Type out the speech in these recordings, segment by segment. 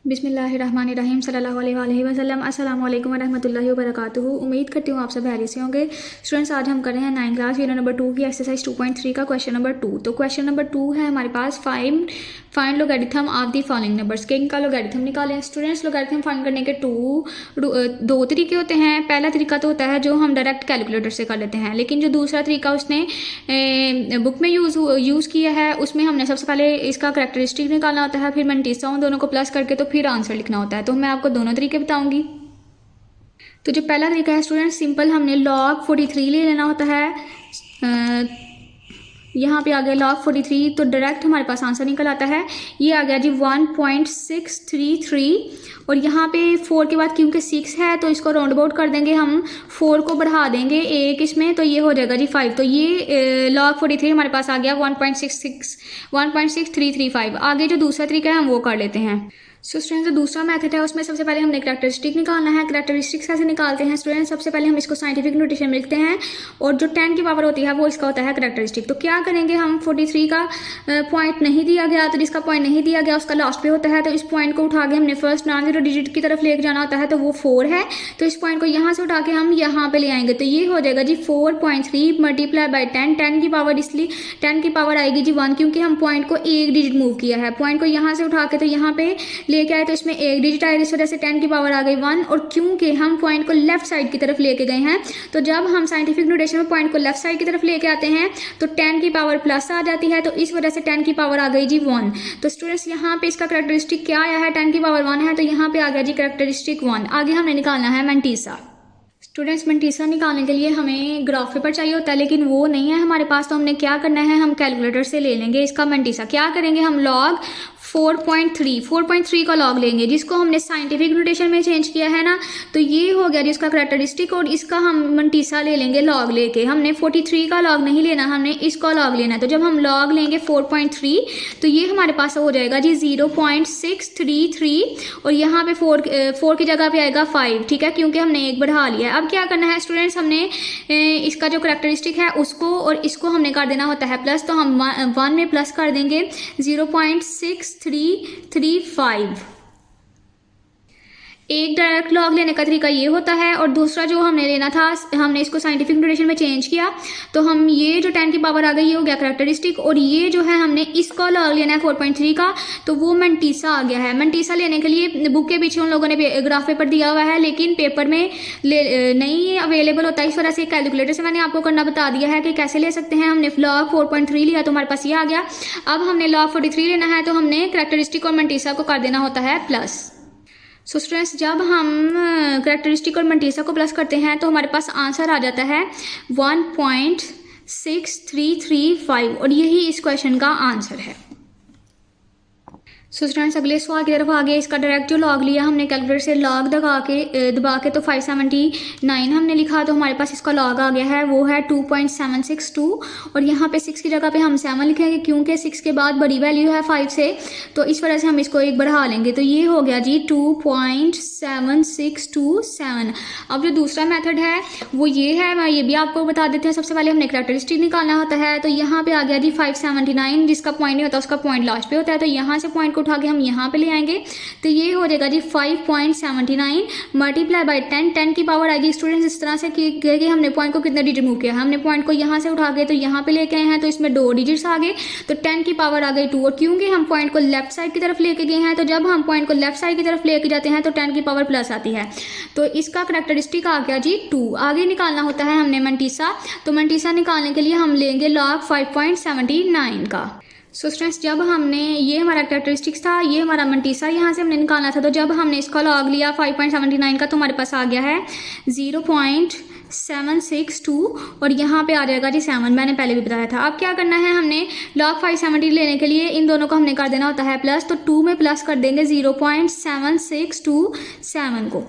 बिस्मिल्लाहिर्रहमानिर्रहीम सल्लल्लाहु अलैहि वसल्लम अस्सलामु अलैकुम वरहमतुल्लाहि वबरकातुहू। उम्मीद करती हूँ आप सब खैरियत से होंगे। स्टूडेंट्स, आज हम कर रहे हैं 9th क्लास यूनिट नंबर 2 की एक्सरसाइज 2.3 का क्वेश्चन नंबर 2। तो क्वेश्चन नंबर 2 है हमारे पास find logarithm of the following numbers. के इनका लोगैरिथम निकालें। स्टूडेंट्स, लोगैरिथम फाइंड करने के दो तरीके होते हैं। पहला तरीका तो होता है जो हम डायरेक्ट कैलकुलेटर से कर लेते हैं, लेकिन जो दूसरा तरीका उसने बुक में यूज़ किया है उसमें हमने सबसे पहले इसका करैक्टरिस्टिक निकालना होता है, फिर मैंटीसा उन दोनों को प्लस करके तो फिर आंसर लिखना होता है। तो मैं आपको दोनों तरीके बताऊंगी। तो जो पहला तरीका है स्टूडेंट, सिंपल हमने log 43 ले लेना होता है। यहाँ पे आ गया log 43, तो डायरेक्ट हमारे पास आंसर निकल आता है। ये आ गया जी 1.633, और यहाँ पे 4 के बाद क्योंकि 6 है तो इसको राउंड अबाउट कर देंगे हम, 4 को बढ़ा देंगे एक इसमें, तो ये हो जाएगा जी 5। तो ये log 43 हमारे पास आ गया 1.6335। आगे जो दूसरा तरीका है हम वो कर लेते हैं। सो स्टूडेंट, जो दूसरा मेथड है उसमें सबसे पहले हमने करैक्टरिस्टिक निकालना है। करैक्टरिस्टिक्स कैसे निकालते हैं स्टूडेंट? सबसे पहले हम इसको साइंटिफिक नोटेशन में लिखते हैं, और जो 10 की पावर होती है वो इसका होता है करैक्टरिस्टिक। तो क्या करेंगे हम, 43 का पॉइंट नहीं दिया गया, तो जिसका पॉइंट नहीं दिया गया उसका लास्ट पे होता है, तो इस पॉइंट को उठा के हमने फर्स्ट नॉन जीरो डिजिट की तरफ लेके जाना होता है, तो वो 4 है। तो इस पॉइंट को यहाँ से उठा के हम यहाँ पे ले आएंगे, तो ये हो जाएगा जी 4.3 मल्टीप्लाई बाई 10। 10 की पावर, इसलिए 10 की पावर आएगी जी 1, क्योंकि हम पॉइंट को एक डिजिट मूव किया है। पॉइंट को यहाँ से उठा के तो यहाँ पे लेके आए, तो इसमें एक डिजिट आएगा, इस वजह से 10 की पावर आ गई 1। और क्योंकि हम पॉइंट को लेफ्ट साइड की तरफ लेके गए हैं, तो जब हम साइंटिफिक नोटेशन में पॉइंट को लेफ्ट साइड की तरफ लेके आते हैं तो 10 की पावर प्लस आ जाती है, तो इस वजह से 10 की पावर आ गई जी 1। तो स्टूडेंट्स, यहाँ पे इसका करैक्टरिस्टिक क्या आया है, 10 की पावर 1 है, तो यहाँ पे आ गया जी करैक्टरिस्टिक 1। आगे हमने निकालना है मैंटीसा। स्टूडेंट्स, मैंटीसा निकालने के लिए हमें ग्राफ पेपर चाहिए होता है, लेकिन वो नहीं है हमारे पास, तो हमने क्या करना है, हम कैलकुलेटर से ले लेंगे इसका मैंटीसा। क्या करेंगे हम, log 4.3 का लॉग लेंगे, जिसको हमने साइंटिफिक नोटेशन में चेंज किया है ना, तो ये हो गया जिसका करैक्टरिस्टिक, और इसका हम मैंटीसा ले लेंगे लॉग लेके। हमने 43 का लॉग नहीं लेना, हमने इसका लॉग लेना है। तो जब हम लॉग लेंगे 4.3, तो ये हमारे पास हो जाएगा जी 0.633, और यहाँ पे 4 की जगह पे आएगा 5, ठीक है, क्योंकि हमने एक बढ़ा लिया है। अब क्या करना है स्टूडेंट्स, हमने इसका जो करैक्टरिस्टिक है उसको और इसको हमने कर देना होता है प्लस, तो हम 1 में प्लस कर देंगे 0.6335। एक डायरेक्ट लॉग लेने का तरीका ये होता है, और दूसरा जो हमने लेना था, हमने इसको साइंटिफिक नोटेशन में चेंज किया, तो हम ये जो 10 की पावर आ गई ये हो गया करैक्टरिस्टिक, और ये जो है हमने इसका लॉग लेना है 4.3 का, तो वो मैंटीसा आ गया है। मैंटीसा लेने के लिए बुक के पीछे उन लोगों ने ग्राफ पेपर दिया हुआ है, लेकिन पेपर में नहीं अवेलेबल होता है, इस वजह से कैलकुलेटर से मैंने आपको करना बता दिया है कि कैसे ले सकते हैं। हमने log 4.3 लिया तो हमारे पास ये आ गया। अब हमने log 43 लेना है, तो हमने करैक्टरिस्टिक और मैंटीसा को कर देना होता है प्लस। सो स्टूडेंट्स, जब हम करैक्टरिस्टिक और मैंटीसा को प्लस करते हैं तो हमारे पास आंसर आ जाता है 1.6335, और यही इस क्वेश्चन का आंसर है। सो स्टूडेंट्स, अगले सवाल की तरफ आ गए। इसका डायरेक्ट जो लॉग लिया हमने कैलकुलेटर से, लॉग दबा के तो 579 हमने लिखा, तो हमारे पास इसका लॉग आ गया है, वो है 2.762, और यहाँ पे 6 की जगह पे हम 7 लिखेंगे, क्योंकि 6 के बाद बड़ी वैल्यू है 5 से, तो इस वजह से हम इसको एक बढ़ा लेंगे, तो ये हो गया जी 2.7627। अब जो दूसरा मेथड है वो ये है, मैं ये भी आपको बता देते हैं। सबसे पहले हमने करैक्टरिस्टिक निकालना होता है, तो यहाँ पे आ गया जी 579, जिसका पॉइंट नहीं होता उसका पॉइंट लास्ट पे होता है, तो यहाँ से पॉइंट उठा के हम यहाँ पे ले आएंगे, तो ये हो जाएगा जी 5.79 मल्टीप्लाई बाई 10 की पावर आएगी स्टूडेंट्स इस तरह से कि हमने पॉइंट को कितना डिजिट मूव किया है। हमने पॉइंट को यहाँ से उठा के तो यहाँ पे लेके आए हैं, तो इसमें 2 डिजिट्स आ गए, तो 10 की पावर आ गई 2। और क्योंकि हम पॉइंट को लेफ्ट साइड की तरफ लेके गए हैं, तो जब हम पॉइंट को लेफ्ट साइड की तरफ लेके जाते हैं तो 10 की पावर प्लस आती है, तो इसका करैक्टरिस्टिक आ गया जी 2। आगे निकालना होता है हमने मैंटीसा, तो मैंटीसा निकालने के लिए हम लेंगे log 5.79 का। सो स्टूडेंट्स, जब हमने, ये हमारा करैक्टरिस्टिक्स था, ये हमारा मैंटीसा यहाँ से हमने निकालना था, तो जब हमने इसका लॉग लिया 5.79 का, तो हमारे पास आ गया है 0.762, और यहाँ पे आ जाएगा जी 7, मैंने पहले भी बताया था। अब क्या करना है, हमने log 570 लेने के लिए इन दोनों को हमने कर देना होता है प्लस, तो 2 में प्लस कर देंगे 0.7627 को।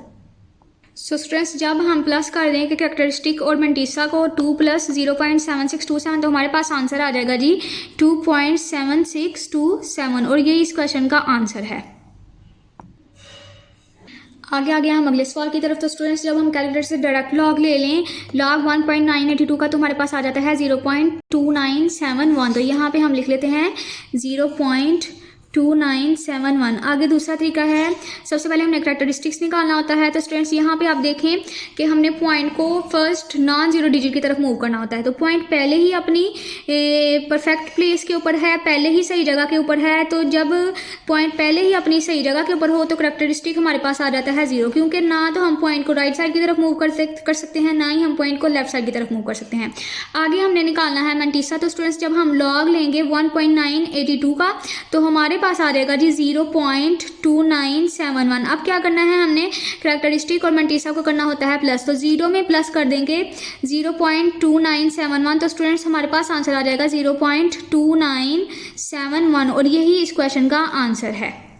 सो स्टूडेंट्स, जब हम प्लस कर देंगे करैक्टरिस्टिक और मैंटीसा को 2 + 0.7627, तो हमारे पास आंसर आ जाएगा जी 2.7627, और ये इस क्वेश्चन का आंसर है। आगे हम अगले सवाल की तरफ। तो स्टूडेंट्स, जब हम कैलकुलेटर से डायरेक्ट लॉग ले लें log 1.982 का, तो हमारे पास आ जाता है 0.2971, तो यहाँ पे हम लिख लेते हैं 0.2971 2971। आगे दूसरा तरीका है, सबसे पहले हमने करैक्टरिस्टिक्स निकालना होता है। तो स्टूडेंट्स यहाँ पे आप देखें कि हमने पॉइंट को फर्स्ट नॉन जीरो डिजिट की तरफ मूव करना होता है। तो पॉइंट पहले ही अपनी परफेक्ट प्लेस के ऊपर है, पहले ही सही जगह के ऊपर है। तो जब पॉइंट पहले ही अपनी सही जगह के ऊपर हो तो करैक्टरिस्टिक हमारे पास आ जाता है 0, क्योंकि ना तो हम पॉइंट को राइट साइड की तरफ मूव कर सकते हैं, ना ही हम पॉइंट को लेफ्ट साइड की तरफ मूव कर सकते हैं। आगे हमने निकालना है मैंटीसा। तो स्टूडेंट्स जब हम लॉग लेंगे 1.982 का तो हमारे पास आ जाएगा जी 0.2971। अब क्या करना है, हमने करैक्टरिस्टिक और मैंटीसा को करना होता है प्लस। तो 0 में प्लस कर देंगे 0.2971। तो स्टूडेंट्स हमारे पास आंसर आ जाएगा 0.2971 और यही इस क्वेश्चन का आंसर है।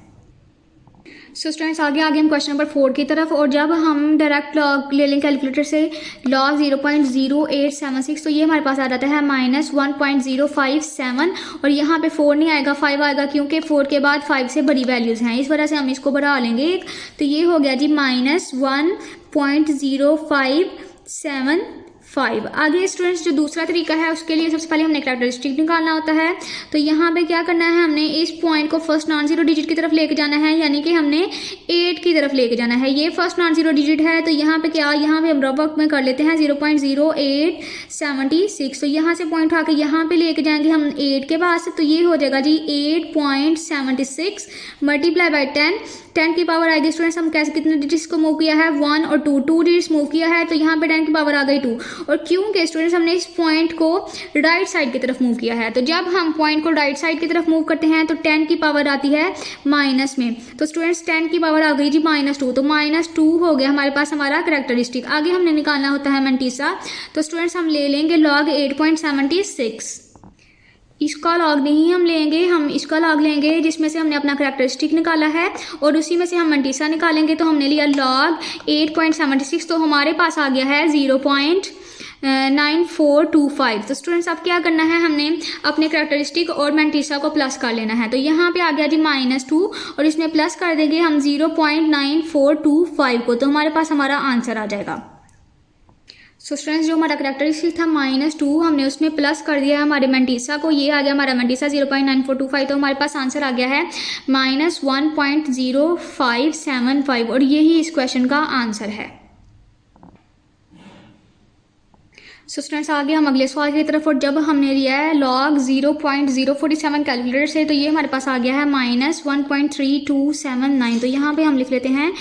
सो स्टूडेंट्स आगे हम क्वेश्चन नंबर 4 की तरफ। और जब हम डायरेक्ट लॉग ले लें कैलकुलेटर से लॉग 0.0876 तो ये हमारे पास आ जाता है -1.057 और यहाँ पे 4 नहीं आएगा 5 आएगा, क्योंकि 4 के बाद 5 से बड़ी वैल्यूज़ हैं, इस वजह से हम इसको बढ़ा लेंगे एक। तो ये हो गया जी -1.0575। आगे स्टूडेंट्स जो दूसरा तरीका है उसके लिए सबसे पहले हमने करैक्टरिस्टिक निकालना होता है। तो यहाँ पे क्या करना है, हमने इस पॉइंट को फर्स्ट नॉन जीरो डिजिट की तरफ लेके जाना है, यानी कि हमने 8 की तरफ लेके जाना है। ये फर्स्ट नॉन जीरो डिजिट है तो यहाँ पे हम रफ वर्क में कर लेते हैं 0.0876। तो यहाँ से पॉइंट उठा के यहाँ पे लेके जाएंगे हम 8 के पास। तो ये हो जाएगा जी 8.76 मल्टीप्लाई बाई 10 की पावर आएगी। स्टूडेंट्स हम कैसे कितने डिजिट्स को मूव किया है, 1 और 2 डिजिट्स मूव किया है, तो यहाँ पे 10 की पावर आ गई 2। और क्योंकि स्टूडेंट्स हमने इस पॉइंट को राइट साइड की तरफ मूव किया है, तो जब हम पॉइंट को राइट साइड की तरफ मूव करते हैं तो 10 की पावर आती है माइनस में। तो स्टूडेंट्स 10 की पावर आ गई जी -2, तो -2 हो गया हमारे पास हमारा करैक्टरिस्टिक। आगे हमने निकालना होता है मैंटीसा। तो स्टूडेंट्स हम ले लेंगे log 8.76। इसका लॉग नहीं हम लेंगे, हम इसका लॉग लेंगे जिसमें से हमने अपना करैक्टरिस्टिक निकाला है और उसी में से हम मैंटीसा निकालेंगे। तो हमने लिया log 8.76, तो हमारे पास आ गया है 0.9425। तो स्टूडेंट्स अब क्या करना है, हमने अपने करैक्टरिस्टिक और मैंटीसा को प्लस कर लेना है। तो यहाँ पे आ गया जी -2 और इसमें प्लस कर देंगे हम 0.9425 को, तो हमारे पास हमारा आंसर आ जाएगा। सो स्टूडेंट्स जो हमारा करैक्टरिस्टिक था -2 हमने उसमें प्लस कर दिया है हमारे मैंटीसा को, ये आ गया हमारा मैंटीसा 0.9425। तो हमारे पास आंसर आ गया है -1.0575 और यही इस क्वेश्चन का आंसर है। सो स्टूडेंट्स आगे हम अगले सवाल की तरफ। और जब हमने लिया है log 0.047 कैलकुलेटर से तो ये हमारे पास आ गया है -1.3279। तो यहाँ पे हम लिख लेते हैं,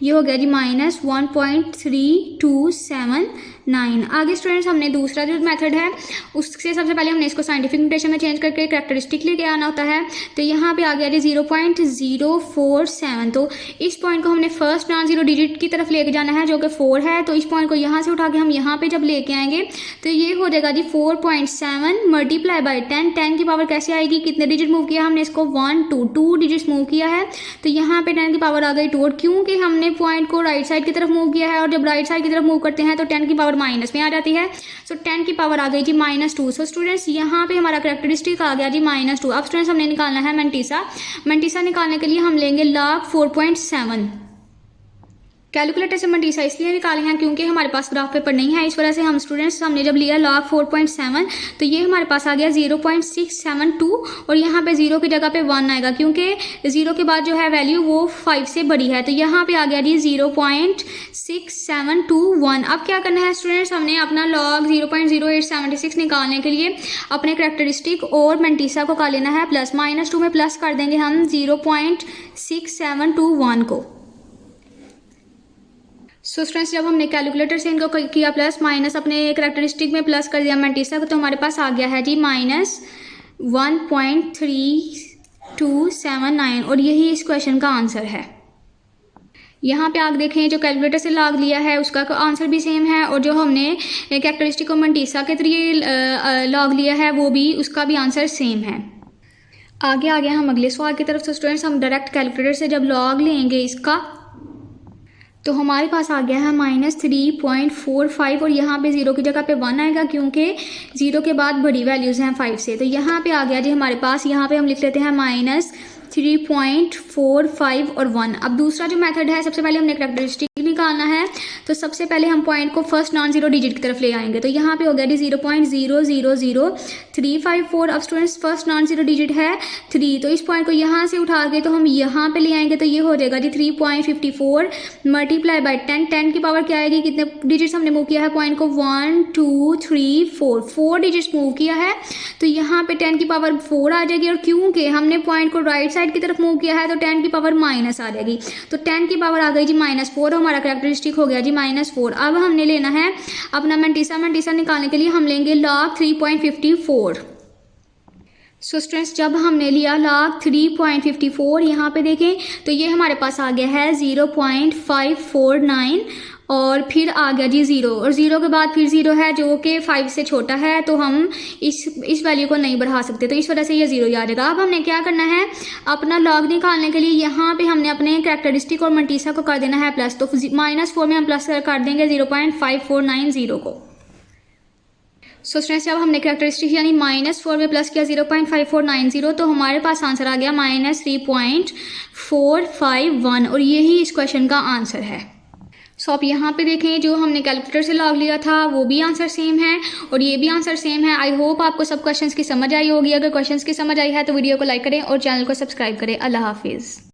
ये हो गया जी -1.3279। आगे स्टूडेंट्स हमने दूसरा जो मेथड है उससे सबसे पहले हमने इसको साइंटिफिक नोटेशन में चेंज करके करैक्टरिस्टिक लेके आना होता है। तो यहाँ पे आ गया जी 0.047। तो इस पॉइंट को हमने फर्स्ट नॉन जीरो डिजिट की तरफ लेके जाना है जो कि 4 है। तो इस पॉइंट को यहाँ से उठा के हम यहाँ पे जब लेके आएंगे तो ये हो जाएगा जी 4.7 मल्टीप्लाई बाई 10 की पावर कैसे आएगी, कितने डिजिट मूव किया हमने इसको 2 डिजिट्स मूव किया है। तो यहाँ पे 10 की पावर आ गई 2 और क्योंकि हमने पॉइंट को राइट साइड की तरफ मूव किया है और जब राइट साइड की तरफ मूव करते हैं तो 10 की पावर माइनस में आ जाती है। सो 10 की पावर आ गई जी -2। सो स्टूडेंट्स यहाँ पे हमारा करैक्टरिस्टिक आ गया जी -2। अब स्टूडेंट्स हमने निकालना है मैंटीसा निकालने के लिए हम लेंगे log 4.7। कैलकुलेटर से मैंटीसा इसलिए निकाले हैं क्योंकि हमारे पास ग्राफ पेपर नहीं है, इस वजह से हम स्टूडेंट्स हमने जब लिया log 4.7 तो ये हमारे पास आ गया 0.672 और यहाँ पे 0 की जगह पे 1 आएगा क्योंकि 0 के बाद जो है वैल्यू वो 5 से बड़ी है। तो यहाँ पे आ गया जी 0.6721। अब क्या करना है स्टूडेंट्स, हमने अपना log 0.0876 निकालने के लिए अपने करैक्टरिस्टिक और मैंटीसा को कर लेना है प्लस। -2 में प्लस कर देंगे हम 0.6721 को। सो स्टूडेंट्स जब हमने कैलकुलेटर से इनको किया प्लस माइनस अपने करैक्टरिस्टिक में प्लस कर दिया मैंटीसा को तो हमारे पास आ गया है जी -1.3279 और यही इस क्वेश्चन का आंसर है। यहाँ पे आप देखें जो कैलकुलेटर से लॉग लिया है उसका आंसर भी सेम है और जो हमने कैरेक्टरिस्टिक और मैंटीसा के जरिए लॉग लिया है वो भी उसका भी आंसर सेम है। आगे हम अगले सवाल की तरफ। से स्टूडेंट्स हम डायरेक्ट कैलकुलेटर से जब लॉग लेंगे इसका तो हमारे पास आ गया है -3.45 और यहाँ पे 0 की जगह पे 1 आएगा क्योंकि 0 के बाद बड़ी वैल्यूज़ हैं 5 से। तो यहाँ पे आ गया जी हमारे पास, यहाँ पे हम लिख लेते हैं -3.45 और 1। अब दूसरा जो मेथड है सबसे पहले हमने कैरेक्टरिस्टिक निकालना है। तो सबसे पहले हम पॉइंट को फर्स्ट नॉन जीरो डिजिट की तरफ ले आएंगे। तो यहाँ पे हो गया जी 0.0000354। अब students first non zero digit है 3, तो इस पॉइंट को यहाँ से उठा के तो हम यहाँ पे ले आएंगे, तो ये हो जाएगा जी 3.54 मल्टीप्लाई बाय 10। 10 की पावर क्या आएगी, कितने डिजिट्स हमने मूव किया है पॉइंट को 1 2 3 4 डिजिट्स मूव किया है, तो यहाँ पे 10 की पावर 4 आ जाएगी। और क्योंकि हमने पॉइंट को राइट साइड की तरफ मूव किया है तो 10 की पावर माइनस आ जाएगी, तो 10 की पावर आ गई जी -4, हमारा कैरेक्टरिस्टिक हो गया जी -4। अब हमने लेना है अपना मैंटिसा निकालने के लिए हम लेंगे log 3.54। सो स्टूडेंट्स जब हमने लिया log 3.54, यहाँ पे देखें तो ये हमारे पास आ गया है 0.549 और फिर आ गया जी 0, और 0 के बाद फिर 0 है जो कि 5 से छोटा है, तो हम इस वैल्यू को नहीं बढ़ा सकते, तो इस वजह से ये 0 ही आ जाएगा। अब हमने क्या करना है, अपना लॉग निकालने के लिए यहाँ पे हमने अपने कैरेक्टरिस्टिक और मैंटिसा को कर देना है प्लस, तो -4 में हम प्लस कर देंगे 0.5490 को। सो स्टूडेंट्स जब हमने कैरेक्टरिस्टिक यानी -4 में प्लस किया 0.5490, तो हमारे पास आंसर आ गया -3.451, और यही इस क्वेश्चन का आंसर है। सो आप यहाँ पे देखें जो हमने कैलकुलेटर से लॉग लिया था वो भी आंसर सेम है और ये भी आंसर सेम है। आई होप आपको सब क्वेश्चंस की समझ आई होगी। अगर क्वेश्चंस की समझ आई है तो वीडियो को लाइक करें और चैनल को सब्सक्राइब करें। अल्लाह हाफिज़।